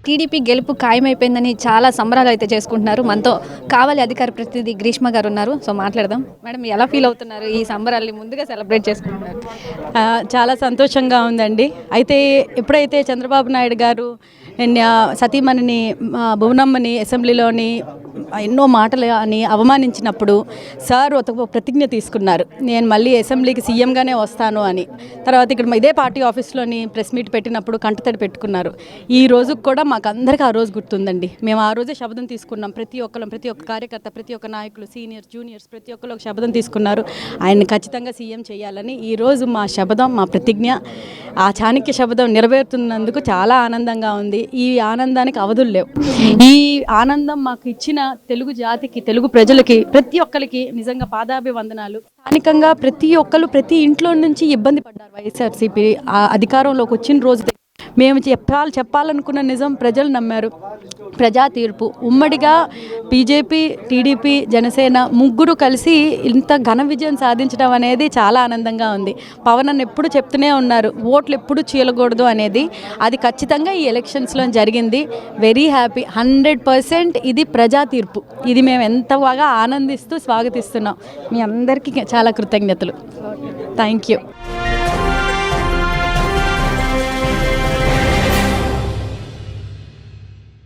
TDP గెలుపు ఖాయమైపోయిందని చాలా సంబరాలు అయితే చేసుకుంటున్నారు. మనతో కావలి అధికార ప్రతినిధి గ్రీష్మ గారు ఉన్నారు. సో మాట్లాడదాం. మేడం ఎలా ఫీల్ అవుతున్నారు ఈ సంబరాల్ని ముందుగా సెలబ్రేట్ చేసుకుంటున్నారు? చాలా సంతోషంగా ఉందండి. అయితే ఎప్పుడైతే చంద్రబాబు నాయుడు గారు సతీమణిని భువనమ్మని అసెంబ్లీలోని ఎన్నో మాటలు అని అవమానించినప్పుడు సార్ ఒక ప్రతిజ్ఞ తీసుకున్నారు, నేను మళ్ళీ అసెంబ్లీకి సీఎంగానే వస్తాను అని. తర్వాత ఇక్కడ ఇదే పార్టీ ఆఫీస్లోని ప్రెస్ మీట్ పెట్టినప్పుడు కంటతడి పెట్టుకున్నారు. ఈ రోజు కూడా మాకు అందరికీ ఆ రోజు గుర్తుందండి. మేము ఆ రోజే శపథం తీసుకున్నాం. ప్రతి ఒక్క కార్యకర్త, ప్రతి ఒక్క నాయకులు, సీనియర్స్, జూనియర్స్ ప్రతి ఒక్కరు ఒక శపథం తీసుకున్నారు, ఆయన్ని ఖచ్చితంగా సీఎం చేయాలని. ఈరోజు మా శపథం, మా ప్రతిజ్ఞ, ఆ చాణక్య శపథం నెరవేరుతున్నందుకు చాలా ఆనందంగా ఉంది. ఈ ఆనందానికి అవధులు లేవు. ఈ ఆనందం మాకు ఇచ్చిన తెలుగు జాతికి, తెలుగు ప్రజలకి, ప్రతి ఒక్కరికి నిజంగా పాదాభివందనాలు. స్థానికంగా ప్రతి ఒక్కరు ప్రతి ఇంట్లో నుంచి ఇబ్బంది పడ్డారు. వైఎస్ఆర్సీపీ అధికారంలోకి వచ్చిన రోజు మేము చెప్పాలనుకున్న నిజం ప్రజలు నమ్మారు. ప్రజా తీర్పు ఉమ్మడిగా బీజేపీ, టీడీపీ, జనసేన ముగ్గురు కలిసి ఇంత ఘన విజయం సాధించడం అనేది చాలా ఆనందంగా ఉంది. పవన్ అన్న ఎప్పుడు చెప్తూనే ఉన్నారు, ఓట్లు ఎప్పుడు చీలకూడదు అనేది. అది ఖచ్చితంగా ఈ ఎలక్షన్స్లో జరిగింది. Very happy. 100% ఇది ప్రజా తీర్పు. ఇది మేము ఎంత బాగా ఆనందిస్తూ స్వాగతిస్తున్నాం. మీ అందరికీ చాలా కృతజ్ఞతలు. Thank you.